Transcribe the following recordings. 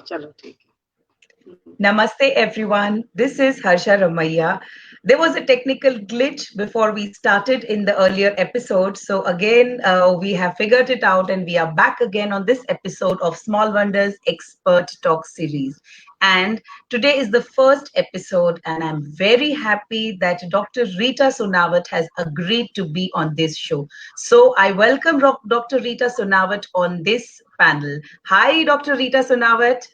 चलो ठीक है. Namaste everyone. This is Harsha Ramaiya. There was a technical glitch before we started in the earlier episode. So again, we have figured it out and we are back again on this episode of Small Wonders Expert Talk series. And today is the first episode and I'm very happy that Dr. Rita Sonawat has agreed to be on this show. So I welcome Dr. Rita Sonawat on this panel. Hi, Dr. Rita Sonawat.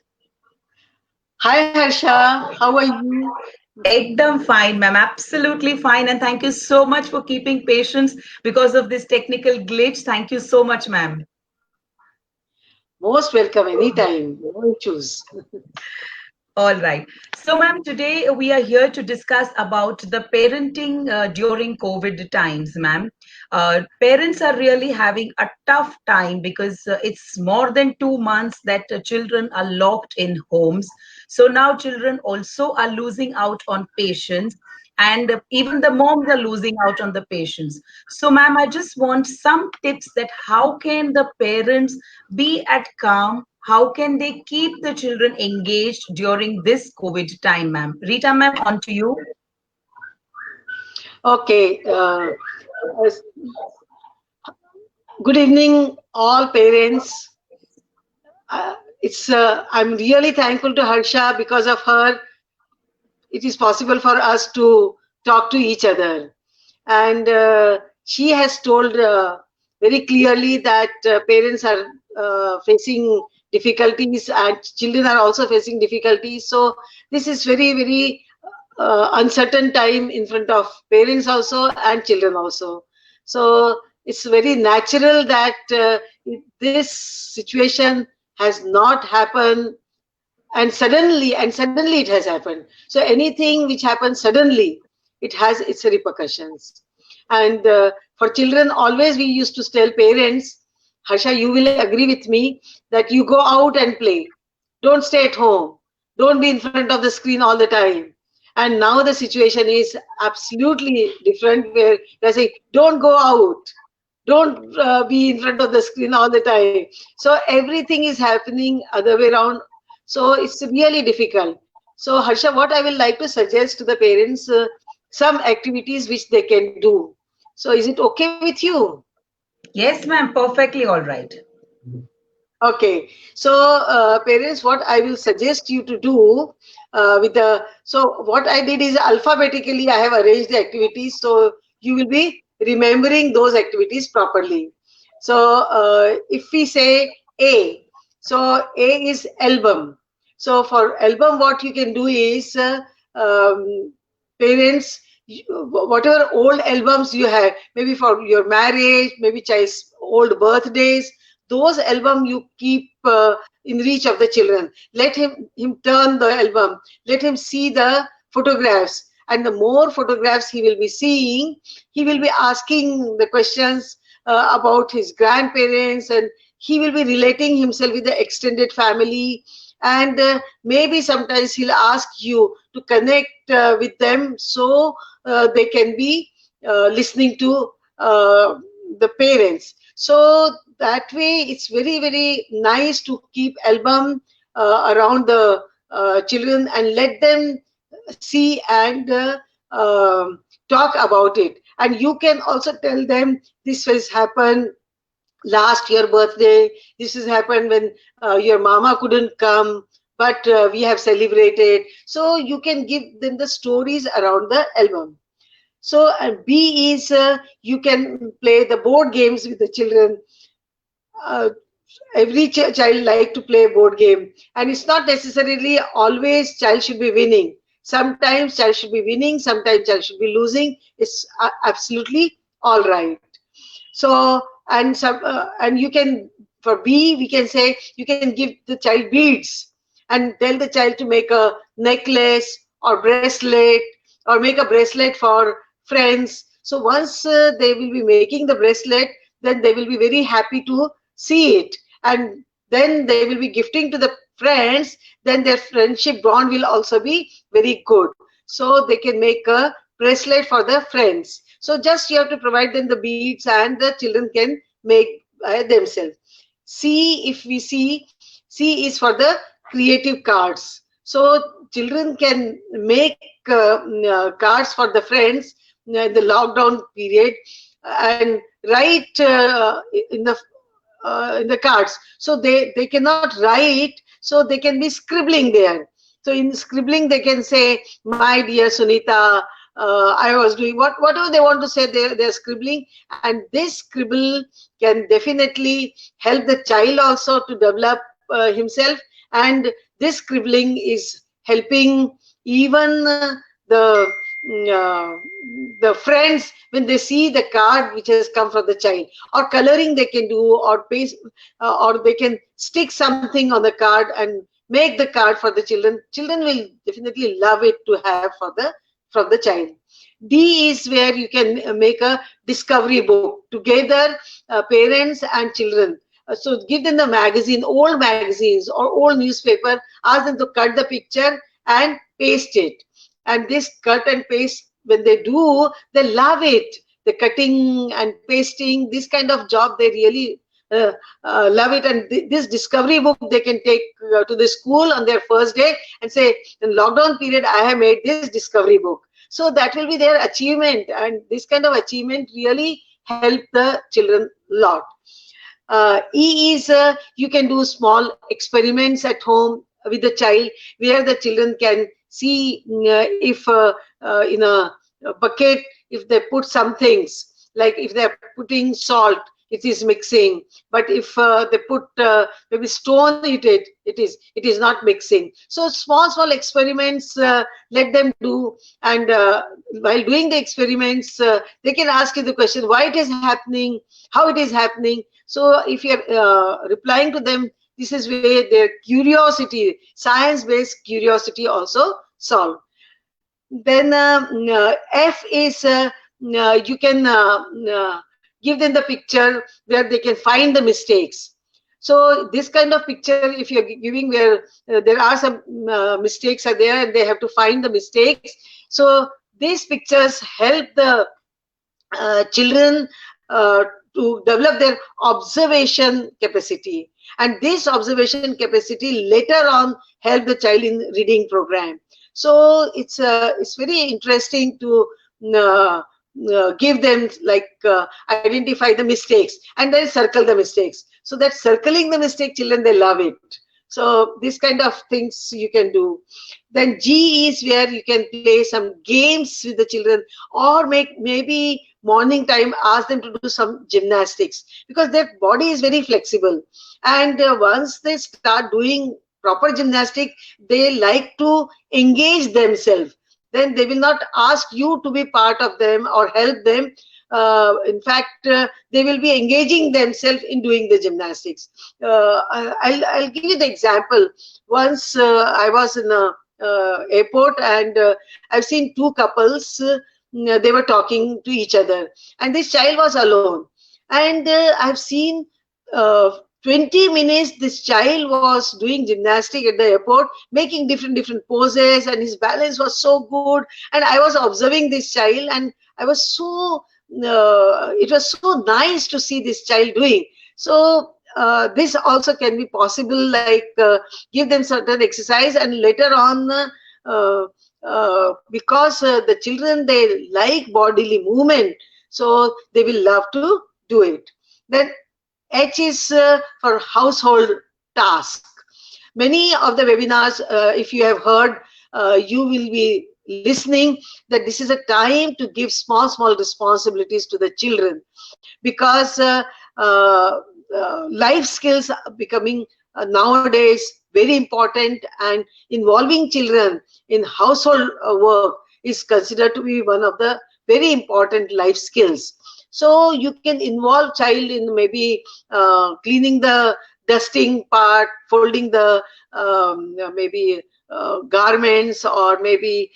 Hi Harsha, how are you? Ekdam fine, ma'am. Absolutely fine. And thank you so much for keeping patience because of this technical glitch. Thank you so much, ma'am. Most welcome anytime. No issues. All right. So, ma'am, today we are here to discuss about the parenting during COVID times, ma'am. Parents are really having a tough time because it's more than 2 months that children are locked in homes. So now children also are losing out on patience. And even the moms are losing out on the patients. So, ma'am, I just want some tips that how can the parents be at calm, how can they keep the children engaged during this COVID time, ma'am? Rita, ma'am, on to you. Okay. Good evening, all parents. I'm really thankful to Harsha. Because of her, it is possible for us to talk to each other. And she has told very clearly that parents are facing difficulties and children are also facing difficulties. So this is very uncertain time in front of parents also and children also. So it's very natural that this situation has not happened and suddenly it has happened. So anything which happens suddenly, it has its repercussions. And for children, always we used to tell parents, Harsha, you will agree with me that you go out and play. Don't stay at home. Don't be in front of the screen all the time. And now the situation is absolutely different where they say, don't go out. Don't be in front of the screen all the time. So everything is happening other way around. So it's really difficult. So Harsha, what I will like to suggest to the parents, some activities which they can do. So is it okay with you? Yes, ma'am, perfectly all right. Okay, so parents, what I will suggest you to do so what I did is alphabetically I have arranged the activities, so you will be remembering those activities properly. So if we say A, so A is album. So for album, what you can do is parents, whatever old albums you have, maybe for your marriage, maybe child's old birthdays, those album you keep in reach of the children. Let him turn the album, let him see the photographs, and the more photographs he will be seeing, he will be asking the questions about his grandparents, and he will be relating himself with the extended family. And maybe sometimes he'll ask you to connect with them, so they can be listening to the parents. So that way it's very nice to keep album around the children and let them see and talk about it. And you can also tell them this has happened last year birthday, this has happened when your mama couldn't come, but we have celebrated. So you can give them the stories around the album. So B is you can play the board games with the children. uh, every child like to play a board game, and it's not necessarily always child should be winning. Sometimes child should be winning, sometimes child should be losing. It's absolutely all right. So and you can, for B we can say you can give the child beads and tell the child to make a necklace or bracelet, or make a bracelet for friends. So once they will be making the bracelet, then they will be very happy to see it, and then they will be gifting to the friends. Then their friendship bond will also be very good, so they can make a bracelet for their friends. So just you have to provide them the beads and the children can make themselves. C, if we see, C is for the creative cards. So children can make cards for the friends in the lockdown period and write in the cards. So they cannot write, so they can be scribbling there. So in scribbling, they can say, "My dear Sunita, I was doing whatever they want to say. They're scribbling, and this scribble can definitely help the child also to develop himself. And this scribbling is helping even the friends when they see the card which has come from the child, or coloring they can do, or paste, or they can stick something on the card and make the card for the children. Children will definitely love it to have for the from the child. D is where you can make a discovery book together, parents and children. So give them the magazine, old magazines or old newspaper, ask them to cut the picture and paste it. And this cut and paste, when they do, they love it. The cutting and pasting, this kind of job, they really love it. And this discovery book they can take to the school on their first day and say, in lockdown period, I have made this discovery book. So that will be their achievement, and this kind of achievement really help the children a lot. E is you can do small experiments at home with the child, where the children can see if in a bucket, if they put some things, like if they're putting salt, it is mixing. But if they put maybe stone, it is not mixing. So small experiments, let them do. And while doing the experiments, they can ask you the question, why it is happening, how it is happening. So if you're replying to them, this is where their curiosity, science-based curiosity, also solved. Then F is you can give them the picture where they can find the mistakes. So this kind of picture, if you're giving where there are some mistakes are there and they have to find the mistakes. So these pictures help the children to develop their observation capacity. And this observation capacity later on help the child in reading program. So it's very interesting to give them, like identify the mistakes and then circle the mistakes. So that circling the mistake, children, they love it. So this kind of things you can do. Then G is where you can play some games with the children, or maybe morning time, ask them to do some gymnastics, because their body is very flexible. And once they start doing proper gymnastic, they like to engage themselves. Then they will not ask you to be part of them or help them. In fact, they will be engaging themselves in doing the gymnastics. I'll give you the example. Once I was in a airport, and I've seen two couples. They were talking to each other, and this child was alone. And I've seen 20 minutes this child was doing gymnastic at the airport, making different poses, and his balance was so good. And I was observing this child, and I was so it was so nice to see this child doing. So this also can be possible, like give them certain exercise, and later on because the children, they like bodily movement, so they will love to do it. Then H is for household task. Many of the webinars, if you have heard, you will be listening that this is a time to give small responsibilities to the children, because life skills are becoming nowadays very important, and involving children in household work is considered to be one of the very important life skills. So you can involve child in maybe cleaning the dusting part, folding the maybe garments, or maybe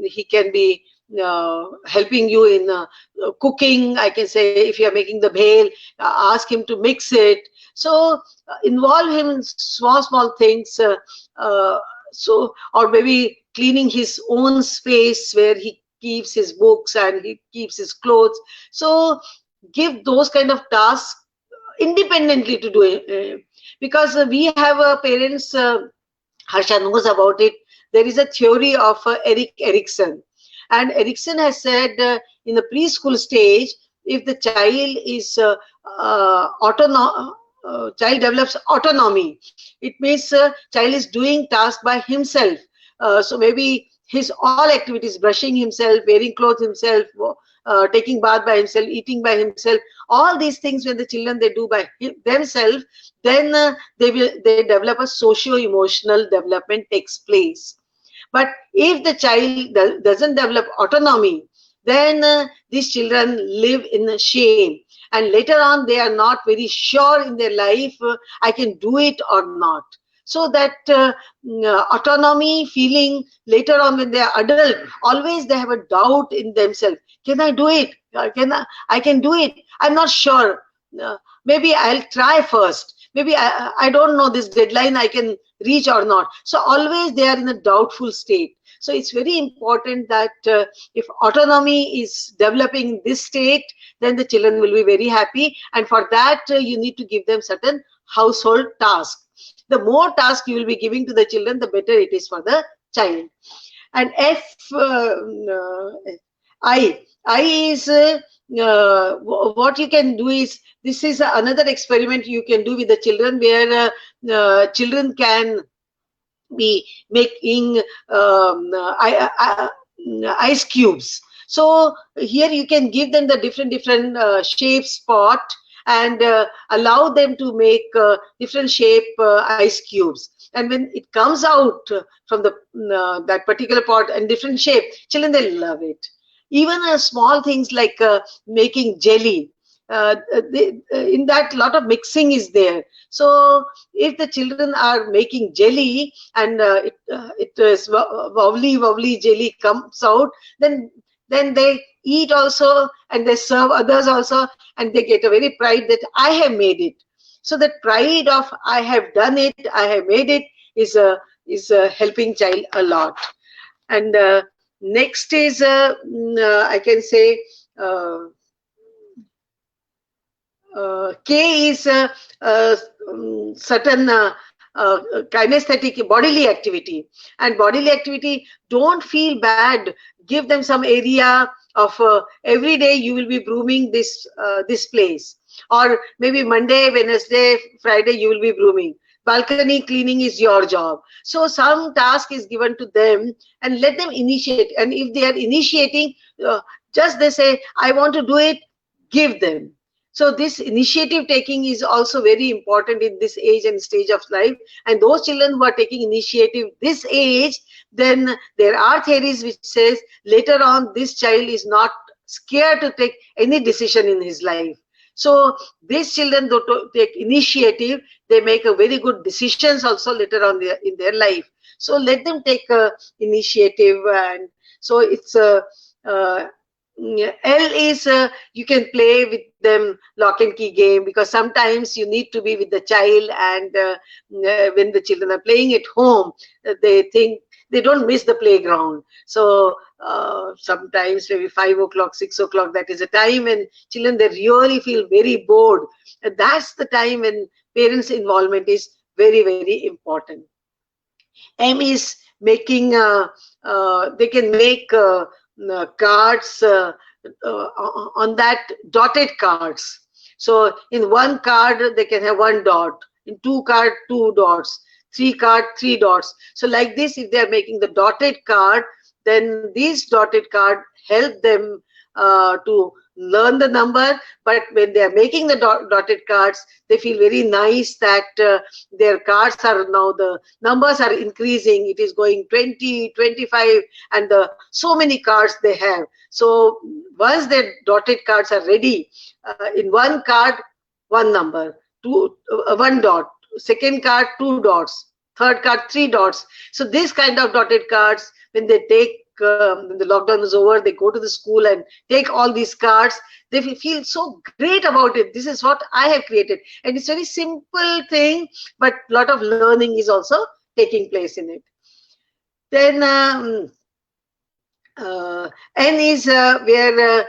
he can be helping you in cooking. I can say, if you are making the bhel, ask him to mix it. So involve him in small things. So, or maybe cleaning his own space where he keeps his books and he keeps his clothes. So give those kind of tasks independently to do it. because we have parents, Harsha knows about it. There is a theory of Erik Erikson, and Erikson has said in the preschool stage, if the child is child develops autonomy, it means child is doing task by himself. So maybe his all activities, brushing himself, wearing clothes himself, taking bath by himself, eating by himself, all these things when the children they do by themselves, then they develop a socio-emotional development takes place. But if the child doesn't develop autonomy, then these children live in shame, and later on they are not very sure in their life, I can do it or not. So that autonomy feeling later on when they are adult, always they have a doubt in themselves. Can I do it? I can do it. I'm not sure. Maybe I'll try first. Maybe I don't know this deadline I can reach or not. So always they are in a doubtful state. So it's very important that if autonomy is developing in this state, then the children will be very happy. And for that, you need to give them certain household tasks. The more tasks you will be giving to the children, the better it is for the child. And I is what you can do is, this is another experiment you can do with the children, where children can be making ice cubes. So here you can give them the different shapes pot, and allow them to make different shape ice cubes. And when it comes out from the that particular pot and different shape, children, they love it. Even small things like making jelly, in that lot of mixing is there. So if the children are making jelly, and it is wobbly jelly comes out, then they eat also, and they serve others also, and they get a very pride that I have made it. So that pride of I have done it, I have made it, is helping child a lot. And next is I can say K is certain kinesthetic bodily activity. And bodily activity, don't feel bad. Give them some area of every day you will be brooming this place, or maybe Monday, Wednesday, Friday you will be brooming. Balcony cleaning is your job. So some task is given to them, and let them initiate. And if they are initiating, just they say, I want to do it, give them. So this initiative taking is also very important in this age and stage of life. And those children who are taking initiative this age, then there are theories which says later on this child is not scared to take any decision in his life. So these children, though, to take initiative, they make a very good decisions also later on in their life. So let them take initiative. And so it's L is you can play with them lock and key game, because sometimes you need to be with the child, and when the children are playing at home, they think they don't miss the playground. So sometimes maybe 5 o'clock, 6 o'clock, that is a time when children, they really feel very bored. And that's the time when parents' involvement is very, very important. M is making, they can make cards on that dotted cards. So in one card, they can have one dot. In two card, two dots. Three card, three dots. So like this, if they are making the dotted card, then these dotted card help them to learn the number. But when they are making the dotted cards, they feel very nice that their cards are now, the numbers are increasing. It is going 20, 25, and so many cards they have. So once their dotted cards are ready, in one card, one number, one dot, second card, two dots, third card, three dots. So this kind of dotted cards, when they take, when the lockdown is over, they go to the school and take all these cards, they feel so great about it. This is what I have created. And it's a very simple thing, but a lot of learning is also taking place in it. Then N is where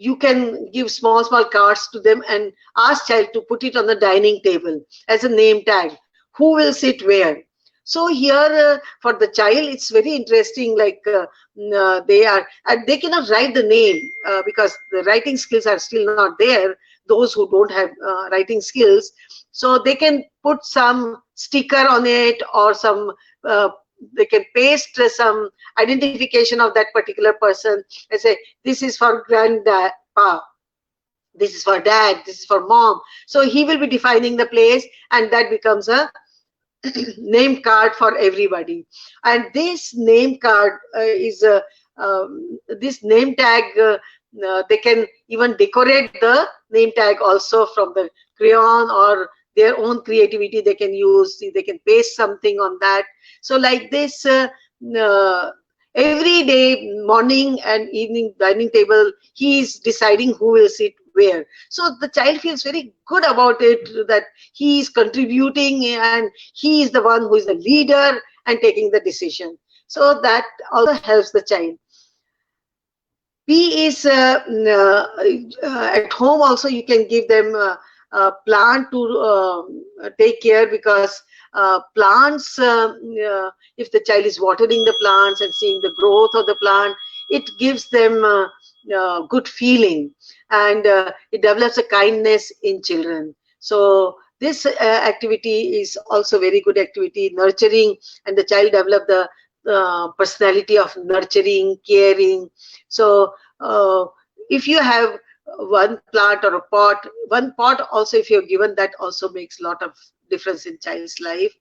you can give small cards to them and ask child to put it on the dining table as a name tag. Who will sit where? So here for the child, it's very interesting. Like they cannot write the name because the writing skills are still not there. Those who don't have writing skills, so they can put some sticker on it or some. They can paste some identification of that particular person and say, this is for granddad, this is for dad, this is for mom. So he will be defining the place, and that becomes a name card for everybody. And this name card is this name tag. They can even decorate the name tag also from the crayon or their own creativity. They can use. They can paste something on that. So like this. Every day, morning and evening dining table, he is deciding who will sit where. So the child feels very good about it, that he is contributing and he is the one who is the leader and taking the decision. So that also helps the child. P is at home also you can give them a plant to take care, because plants, if the child is watering the plants and seeing the growth of the plant, it gives them good feeling, and it develops a kindness in children. So this activity is also very good activity, nurturing, and the child develop the personality of nurturing, caring. So if you have one plant or a pot, one pot also if you're given, that also makes a lot of difference in child's life.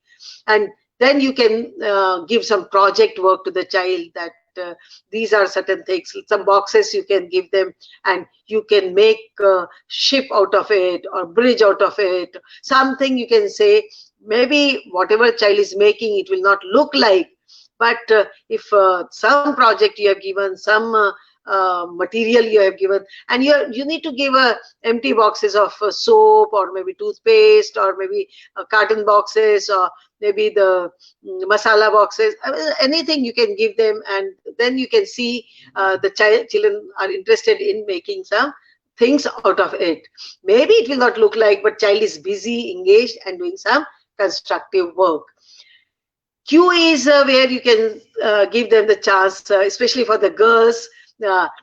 And then you can give some project work to the child, that these are certain things, some boxes you can give them, and you can make a ship out of it or bridge out of it, something you can say. Maybe whatever child is making, it will not look like, but if some project you have given, some material you have given, and you need to give empty boxes of soap or maybe toothpaste or maybe carton boxes or maybe the masala boxes, anything you can give them, and then you can see the children are interested in making some things out of it. Maybe it will not look like, but child is busy, engaged and doing some constructive work. Q is where you can give them the chance, especially for the girls.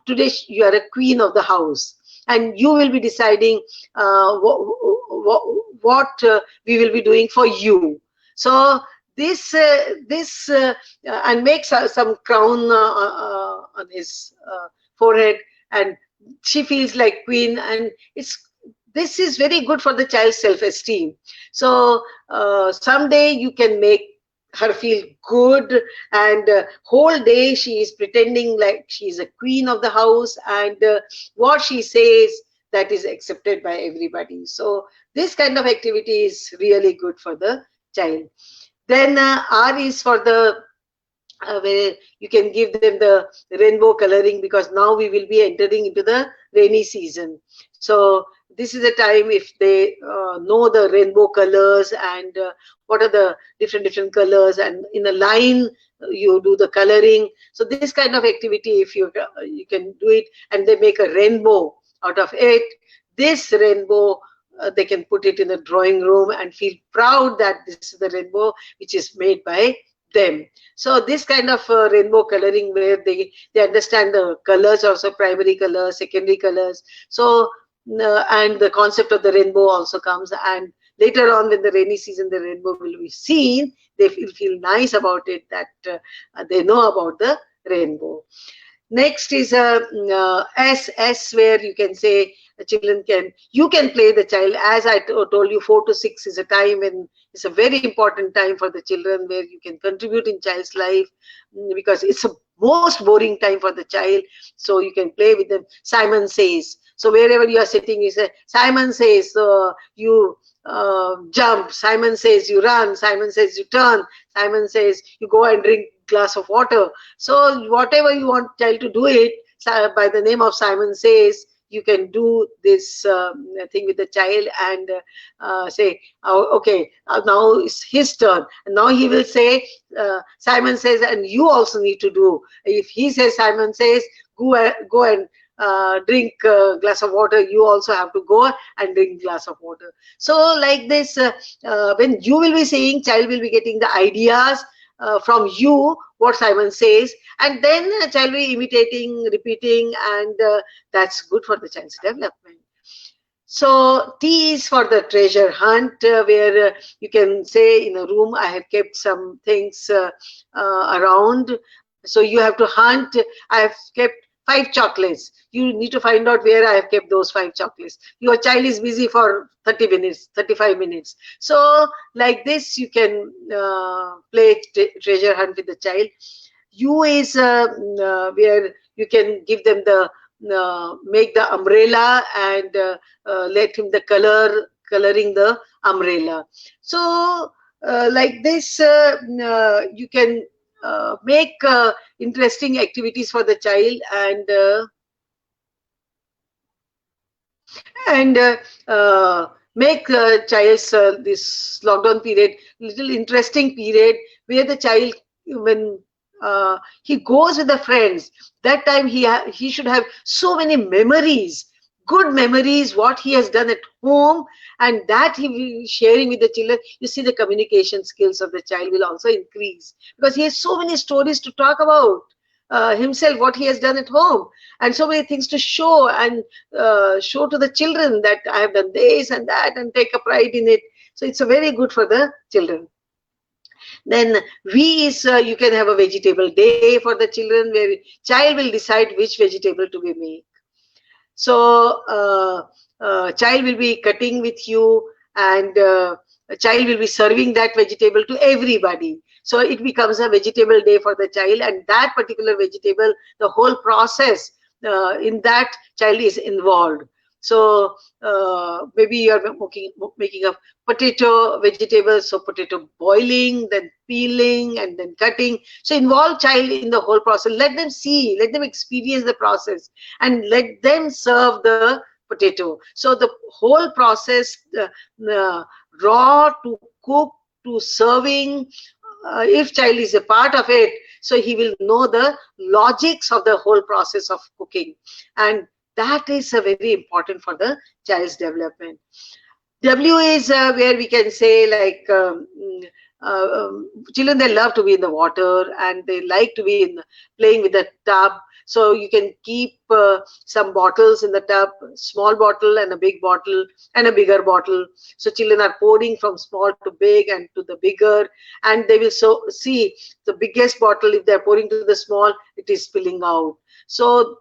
Today you are a queen of the house, and you will be deciding what we will be doing for you. So this and makes some crown on his forehead, and she feels like queen, and this is very good for the child's self-esteem. So someday you can make her feel good, and whole day she is pretending like she is a queen of the house, and what she says, that is accepted by everybody. So this kind of activity is really good for the child. Then R is for the where you can give them the rainbow coloring, because now we will be entering into the rainy season. So this is a time if they know the rainbow colors and what are the different colors, and in a line you do the coloring. So this kind of activity, if you can do it, and they make a rainbow out of it, this rainbow they can put it in the drawing room and feel proud that this is the rainbow which is made by them. So this kind of rainbow coloring, where they understand the colors, also primary colors, secondary colors. So and the concept of the rainbow also comes, and later on when the rainy season the rainbow will be seen, they feel nice about it, that they know about the rainbow. Next is S, where you can say children you can play the child. As I told you, 4 to 6 is a time when it's a very important time for the children, where you can contribute in child's life, because it's a most boring time for the child. So you can play with them. Simon Says. So wherever you are sitting, you say, Simon says, you jump. Simon says you run. Simon says you turn. Simon says you go and drink glass of water. So whatever you want child to do it, by the name of Simon Says, you can do this thing with the child, and say, oh, okay, now it's his turn. And now he will say, Simon says, and you also need to do. If he says, Simon says, go and drink a glass of water, you also have to go and drink glass of water. So like this, when you will be saying, child will be getting the ideas from you, what Simon says, and then child will be imitating, repeating, and that's good for the child's development. So T is for the treasure hunt, where you can say in a room, I have kept some things around. So you have to hunt. I have kept 5 chocolates. You need to find out where I have kept those 5 chocolates. Your child is busy for 30 minutes, 35 minutes. So like this, you can play treasure hunt with the child. U is where you can give them the make the umbrella and let him the coloring the umbrella. So like this, you can make interesting activities for the child, and make child's this lockdown period little interesting period, where the child, when he goes with the friends, that time he should have so many memories, good memories, what he has done at home, and that he will be sharing with the children. You see, the communication skills of the child will also increase, because he has so many stories to talk about himself, what he has done at home, and so many things to show, and show to the children that I have done this and that, and take a pride in it. So it's a very good for the children. Then V is you can have a vegetable day for the children, where child will decide which vegetable to be made. So child will be cutting with you, and a child will be serving that vegetable to everybody. So it becomes a vegetable day for the child, and that particular vegetable, the whole process in that child is involved. So maybe you are making a potato vegetable, so potato boiling, then peeling, and then cutting. So involve child in the whole process. Let them see, let them experience the process, and let them serve the potato. So the whole process, raw to cook to serving, if child is a part of it, so he will know the logics of the whole process of cooking, and that is very important for the child's development. W is where we can say, like, children, they love to be in the water, and they like to be playing with the tub. So you can keep some bottles in the tub, small bottle and a big bottle and a bigger bottle. So children are pouring from small to big and to the bigger, and they will see the biggest bottle, if they're pouring to the small, it is spilling out. So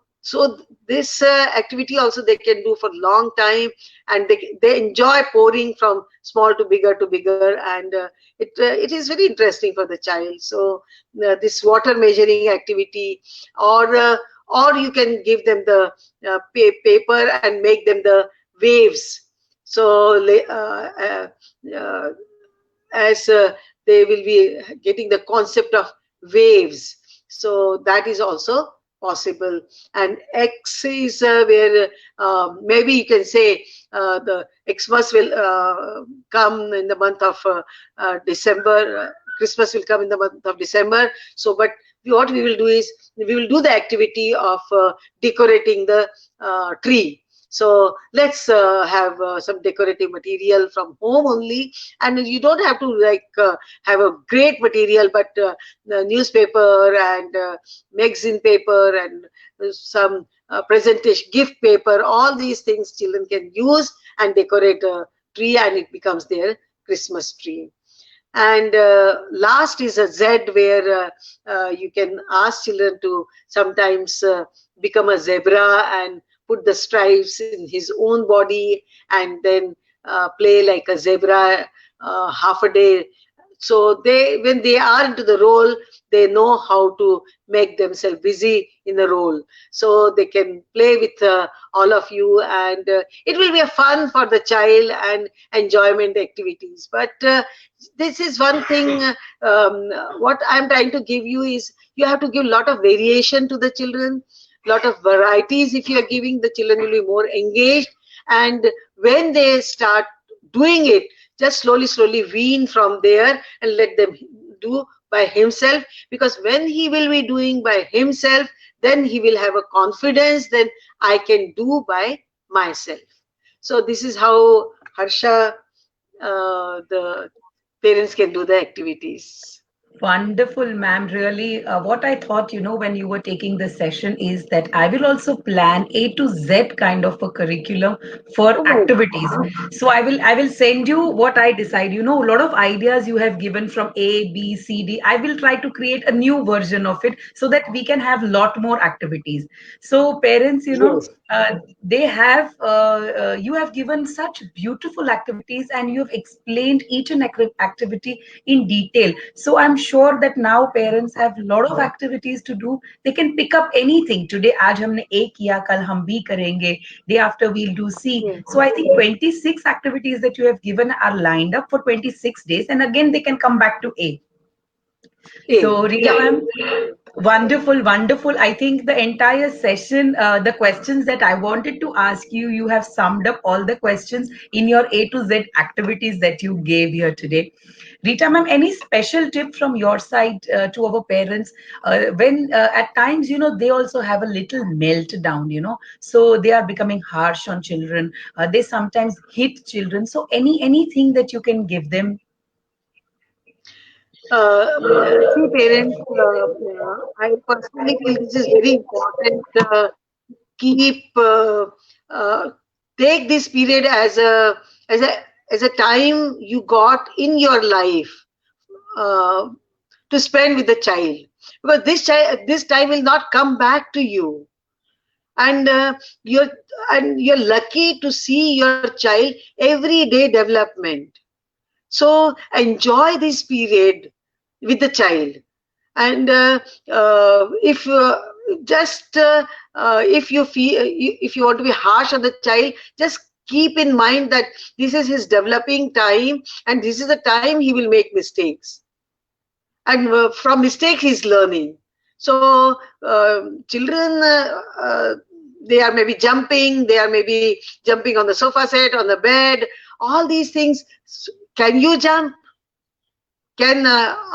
this activity also they can do for a long time, and they enjoy pouring from small to bigger, and it is very interesting for the child. So this water measuring activity, or you can give them the paper and make them the waves. So as they will be getting the concept of waves, so that is also possible. And X is where maybe you can say the Xmas will come in the month of December. Christmas will come in the month of December. So, but what we will do is, we will do the activity of decorating the tree. So let's have some decorative material from home only, and you don't have to like have a great material, but the newspaper and magazine paper and some presentation gift paper, all these things children can use and decorate a tree, and it becomes their Christmas tree. And last is a Z, where you can ask children to sometimes become a zebra and put the stripes in his own body, and then play like a zebra half a day. So when they are into the role, they know how to make themselves busy in the role. So they can play with all of you, and it will be a fun for the child and enjoyment activities. But this is one thing, what I'm trying to give you is, you have to give a lot of variation to the children, lot of varieties. If you are giving, the children will be more engaged, and when they start doing it, just slowly wean from there and let them do by himself, because when he will be doing by himself, then he will have a confidence, then I can do by myself. So this is how, Harsha, the parents can do the activities. Wonderful, ma'am. Really, what I thought, when you were taking this session is that I will also plan A to Z kind of a curriculum for Oh, activities. So I will send you what I decide. A lot of ideas you have given from A, B, C, D. I will try to create a new version of it so that we can have lot more activities. So parents, yes. they have you have given such beautiful activities and you have explained each and activity in detail. So I'm sure that now parents have a lot of activities to do. They can pick up anything. Today आज हमने A किया, कल हम B करेंगे. Day after we'll do C. Yes. So I think 26 activities that you have given are lined up for 26 days, and again they can come back to A. So, Rita Yeah. ma'am, wonderful, wonderful. I think the entire session, the questions that I wanted to ask you, you have summed up all the questions in your A to Z activities that you gave here today. Rita ma'am, any special tip from your side to our parents when at times, they also have a little meltdown, so they are becoming harsh on children. They sometimes hit children. So anything that you can give them? See, parents, I personally feel this is very important. Keep uh, Take this period as a as a time you got in your life uh, to spend with the child, because this time will not come back to you, and you're lucky to see your child every day development. So enjoy this period with the child. And if just if you feel if you want to be harsh on the child, just keep in mind that this is his developing time, and this is the time he will make mistakes, and from mistakes he's learning. So children, they are maybe jumping, they are maybe jumping on the sofa set, on the bed, all these things. Can you jump? Can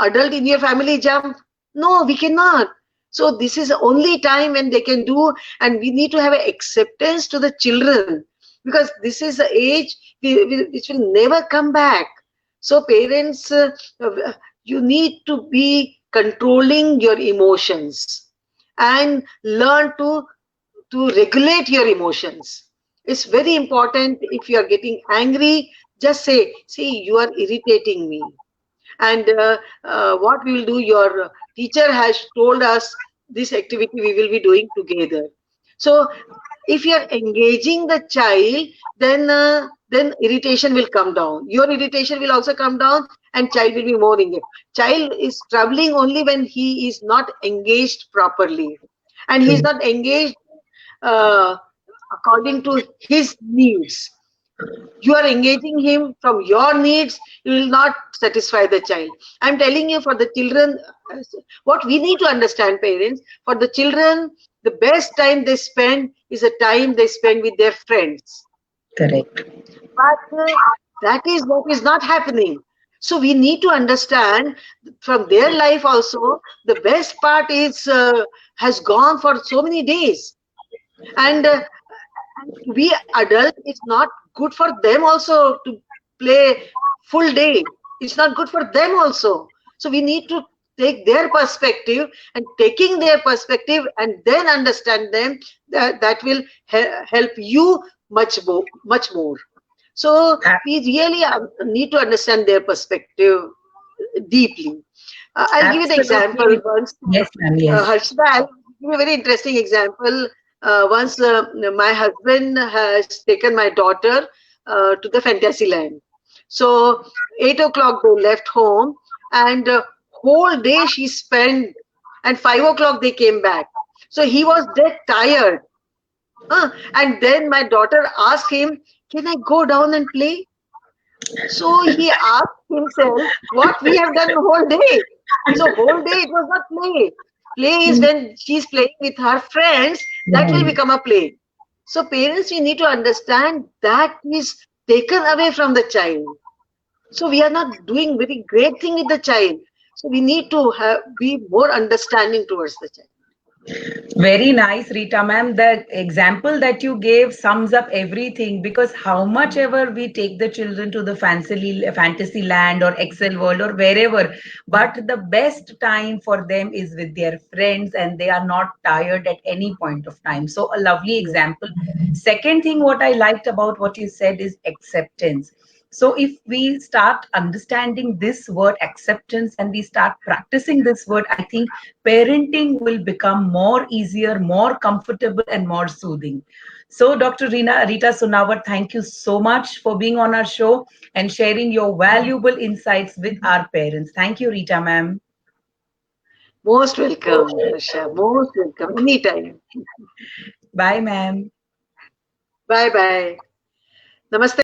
adult in your family jump? No, we cannot. So this is the only time when they can do, and we need to have an acceptance to the children, because this is the age which will never come back. So parents, you need to be controlling your emotions and learn to regulate your emotions. It's very important. If you are getting angry, just say, see, you are irritating me. And what we will do, your teacher has told us this activity we will be doing together. So if you are engaging the child, then irritation will come down. Your irritation will also come down, and child will be more engaged. Child is troubling only when he is not engaged properly, and he is True. not engaged uh, according to his needs. You are engaging him from your needs, you will not satisfy the child. I'm telling you, for the children, what we need to understand, parents, for the children, the best time they spend is the time they spend with their friends. Correct. But that is what is not happening. So we need to understand from their life also, the best part is has gone for so many days. And we adult, it's not good for them also to play full day. It's not good for them also. So we need to take their perspective, and taking their perspective and then understand them, that will help you much more. So we really need to understand their perspective deeply. I'll give you the example Absolutely. once. Yes, ma'am. Yes. Harshita, I'll give you a very interesting example. Once my husband has taken my daughter to the Fantasyland. So 8 o'clock they left home, and whole day she spent, and 5 o'clock they came back. So he was dead tired. And then my daughter asked him, "Can I go down and play?" So he asked himself, what we have done the whole day. So whole day it was not play. Play is when she's playing with her friends, that will Right. become a play. So parents, we need to understand that is taken away from the child. So we are not doing very great thing with the child. So we need to be more understanding towards the child. Very nice, Rita ma'am. The example that you gave sums up everything, because how much ever we take the children to the fantasy land or Excel world or wherever, but the best time for them is with their friends and they are not tired at any point of time. So a lovely example. Second thing, what I liked about what you said is acceptance. So if we start understanding this word acceptance and we start practicing this word, I think parenting will become more easier, more comfortable, and more soothing. So, Dr. Rita Sunawar, thank you so much for being on our show and sharing your valuable insights with our parents. Thank you, Rita ma'am. Most welcome, Asha. Most welcome. Anytime. Bye, ma'am. Bye bye. Namaste.